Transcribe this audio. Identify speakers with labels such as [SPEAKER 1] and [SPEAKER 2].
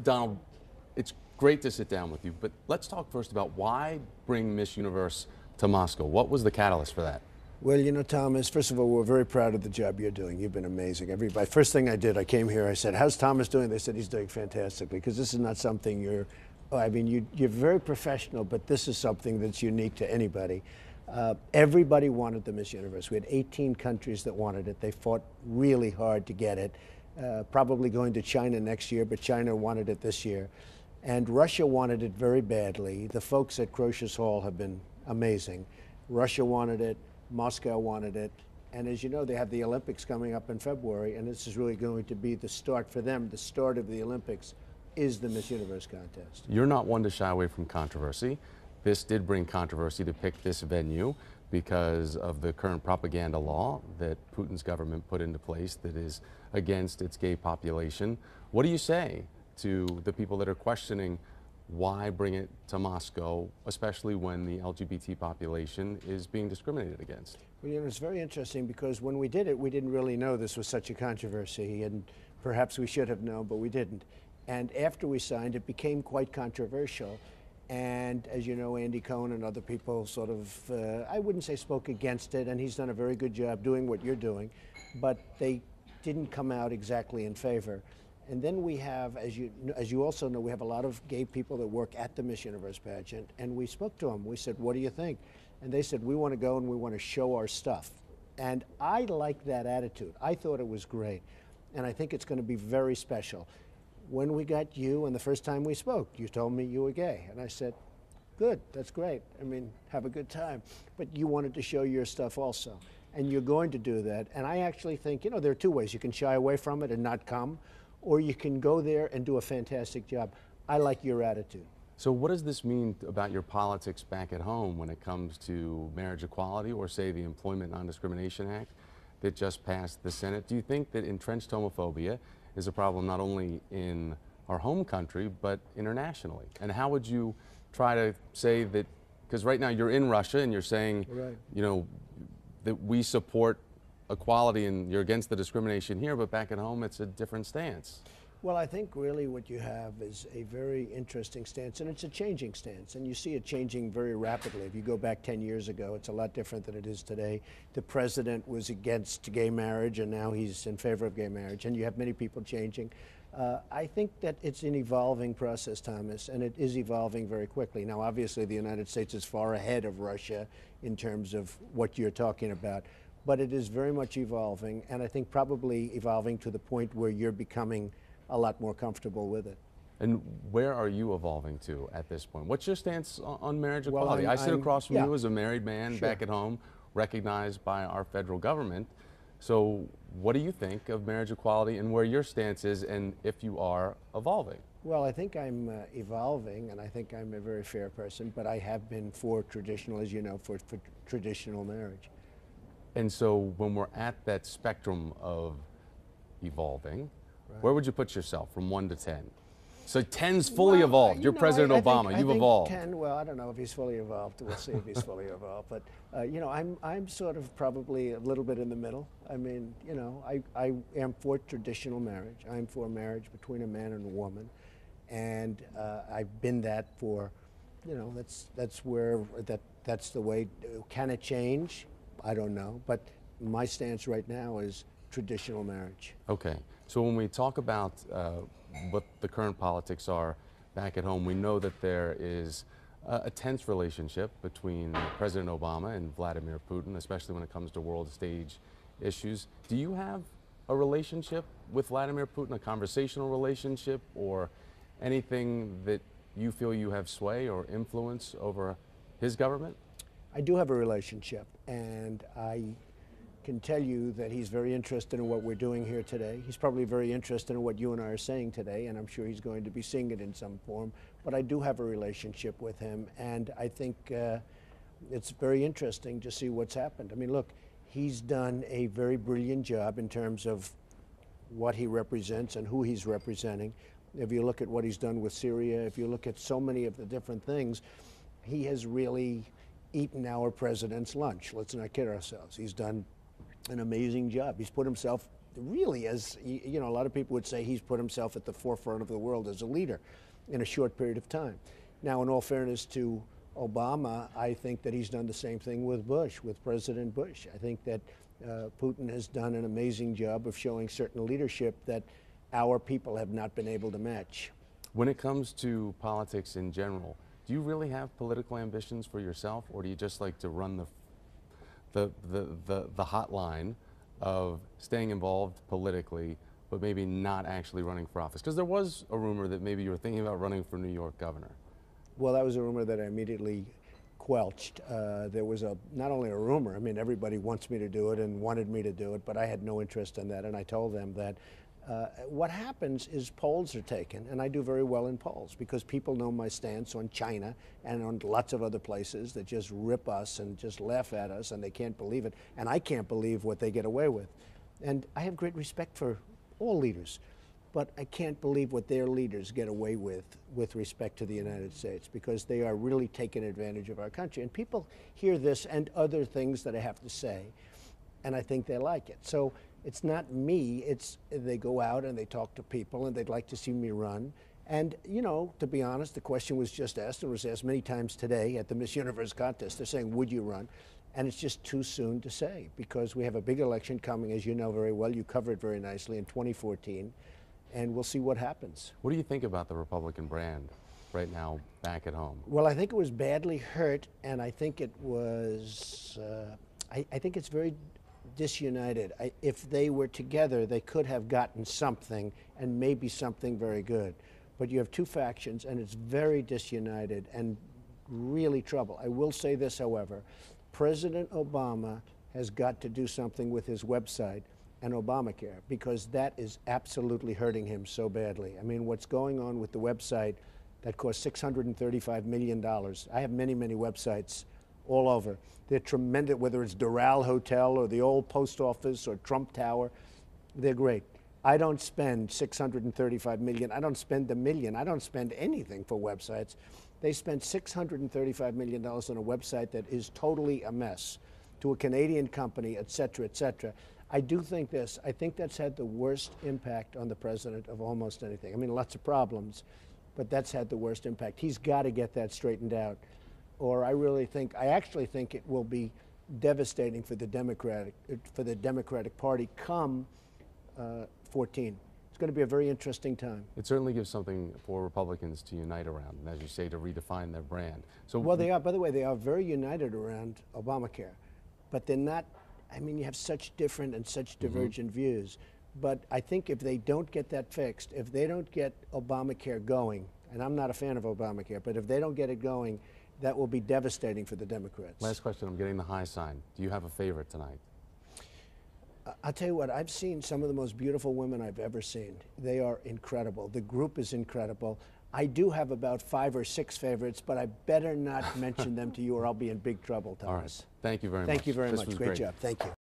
[SPEAKER 1] Donald, it's great to sit down with you, but let's talk first about why bring Miss Universe to Moscow. What was the catalyst for that?
[SPEAKER 2] Well, you know, Thomas, first of all, we're very proud of the job you're doing. You've been amazing. Everybody, first thing I did, I came here, I said, how's Thomas doing? They said he's doing fantastically, because this is not something you're very professional, but this is something that's unique to anybody. Everybody wanted the Miss Universe. We had 18 countries that wanted it. They fought really hard to get it. Probably going to China next year, but China wanted it this year. And Russia wanted it very badly. The folks at Crozier Hall have been amazing. Russia wanted it. Moscow wanted it, and as you know, they have the Olympics coming up in February, and this is really going to be the start for them. The start of the Olympics is the Miss Universe contest.
[SPEAKER 1] You're not one to shy away from controversy. This did bring controversy to pick this venue because of the current propaganda law that Putin's government put into place that is against its gay population. What do you say to the people that are questioning why bring it to Moscow, especially when the LGBT population is being discriminated against?
[SPEAKER 2] Well, you know, it's very interesting because when we did it, we didn't really know this was such a controversy, and perhaps we should have known, but we didn't. And after we signed, it became quite controversial. And as you know, Andy Cohen and other people sort of, I wouldn't say spoke against it, and he's done a very good job doing what you're doing, but they didn't come out exactly in favor. And then we have, as you also know, we have a lot of gay people that work at the Miss Universe pageant, and we spoke to them. We said, what do you think? And they said, we want to go and we want to show our stuff. And I like that attitude. I thought it was great, and I think it's going to be very special. When we got you, and the first time we spoke, you told me you were gay, and I said, good, that's great. I mean, have a good time. But you wanted to show your stuff also, and you're going to do that. And I actually think, you know, there are two ways. You can shy away from it and not come, or you can go there and do a fantastic job. I like your attitude.
[SPEAKER 1] So what does this mean about your politics back at home when it comes to marriage equality or, say, the Employment Non-Discrimination Act that just passed the Senate? Do you think that entrenched homophobia is a problem not only in our home country but internationally? And how would you try to say that, because right now you're in Russia and you're saying,
[SPEAKER 2] right,
[SPEAKER 1] you know, that we support equality and you're against the discrimination here, but back at home it's a different stance.
[SPEAKER 2] Well, I think really what you have is a very interesting stance, and it's a changing stance, and you see it changing very rapidly. If you go back 10 years ago, it's a lot different than it is today. The president was against gay marriage, and now he's in favor of gay marriage, and you have many people changing. I think that it's an evolving process, Thomas, and it is evolving very quickly. Now, obviously, the United States is far ahead of Russia in terms of what you're talking about, but it is very much evolving, and I think probably evolving to the point where you're becoming a lot more comfortable with it.
[SPEAKER 1] And where are you evolving to at this point? What's your stance on marriage equality?
[SPEAKER 2] Well,
[SPEAKER 1] I sit across from
[SPEAKER 2] yeah,
[SPEAKER 1] you as a married man
[SPEAKER 2] sure,
[SPEAKER 1] back at home, recognized by our federal government. So what do you think of marriage equality and where your stance is, and if you are evolving?
[SPEAKER 2] Well, I think I'm evolving, and I think I'm a very fair person, but I have been for traditional, as you know, for traditional marriage.
[SPEAKER 1] And so when we're at that spectrum of evolving,
[SPEAKER 2] Right.
[SPEAKER 1] where would you put yourself from 1 to 10? So 10's fully evolved. You're President Obama. You've evolved.
[SPEAKER 2] 10, well, I don't know if he's fully evolved. We'll see if he's fully evolved. But, you know, I'm sort of probably a little bit in the middle. I mean, you know, I am for traditional marriage. I'm for marriage between a man and a woman. And I've been that for, you know, that's the way. Can it change? I don't know. But my stance right now is traditional marriage.
[SPEAKER 1] Okay. So when we talk about what the current politics are back at home, we know that there is a tense relationship between President Obama and Vladimir Putin, especially when it comes to world stage issues. Do you have a relationship with Vladimir Putin, a conversational relationship, or anything that you feel you have sway or influence over his government?
[SPEAKER 2] I do have a relationship, and I can tell you that he's very interested in what we're doing here today. He's probably very interested in what you and I are saying today, and I'm sure he's going to be seeing it in some form. But I do have a relationship with him, and I think it's very interesting to see what's happened. I mean, look, he's done a very brilliant job in terms of what he represents and who he's representing. If you look at what he's done with Syria, if you look at so many of the different things, he has really eaten our president's lunch. Let's not kid ourselves. He's done an amazing job. He's put himself really, as you know, a lot of people would say he's put himself at the forefront of the world as a leader in a short period of time. Now, in all fairness to Obama, I think that he's done the same thing with Bush, with President Bush. I think that Putin has done an amazing job of showing certain leadership that our people have not been able to match.
[SPEAKER 1] When it comes to politics in general, do you really have political ambitions for yourself, or do you just like to run the hotline of staying involved politically, but maybe not actually running for office? Because there was a rumor that maybe you were thinking about running for New York governor.
[SPEAKER 2] Well, that was a rumor that I immediately quelched. There was not only a rumor, I mean, everybody wants me to do it and wanted me to do it, but I had no interest in that, and I told them that what happens is polls are taken, and I do very well in polls because people know my stance on China and on lots of other places that just rip us and just laugh at us, and they can't believe it, and I can't believe what they get away with. And I have great respect for all leaders, but I can't believe what their leaders get away with respect to the United States, because they are really taking advantage of our country. And people hear this and other things that I have to say, and I think they like it. So it's not me, it's they go out and they talk to people and they'd like to see me run. And, you know, to be honest, the question was just asked, and was asked many times today at the Miss Universe contest. They're saying, would you run? And it's just too soon to say, because we have a big election coming, as you know very well. You covered it very nicely in 2014. And we'll see what happens.
[SPEAKER 1] What do you think about the Republican brand right now back at home?
[SPEAKER 2] Well, I think it was badly hurt, and I think it was, I think it's very disunited. If they were together, they could have gotten something, and maybe something very good. But you have two factions, and it's very disunited and really trouble. I will say this, however. President Obama has got to do something with his website and Obamacare, because that is absolutely hurting him so badly. I mean, what's going on with the website that costs $635 million. I have many, many websites all over. They're tremendous, whether it's Doral Hotel or the old post office or Trump Tower, they're great. I don't spend $635 million. I don't spend $1 million. I don't spend anything for websites. They spend $635 million on a website that is totally a mess to a Canadian company, et cetera, et cetera. I do think this. I think that's had the worst impact on the president of almost anything. I mean, lots of problems, but that's had the worst impact. He's got to get that straightened out, or I actually think it will be devastating for the Democratic Party come 14. It's going to be a very interesting time.
[SPEAKER 1] It certainly gives something for Republicans to unite around, and as you say, to redefine their brand. So,
[SPEAKER 2] well, they are. By the way, they are very united around Obamacare, but they're not. I mean, you have such different and such divergent views. But I think if they don't get that fixed, if they don't get Obamacare going, and I'm not a fan of Obamacare, but if they don't get it going, that will be devastating for the Democrats.
[SPEAKER 1] Last question, I'm getting the high sign. Do you have a favorite tonight?
[SPEAKER 2] I'll tell you what, I've seen some of the most beautiful women I've ever seen. They are incredible. The group is incredible. I do have about 5 or 6 favorites, but I better not mention them to you or I'll be in big trouble, Thomas.
[SPEAKER 1] All right. Thank you very much.
[SPEAKER 2] Thank you very much.
[SPEAKER 1] Great
[SPEAKER 2] Great job. Thank you.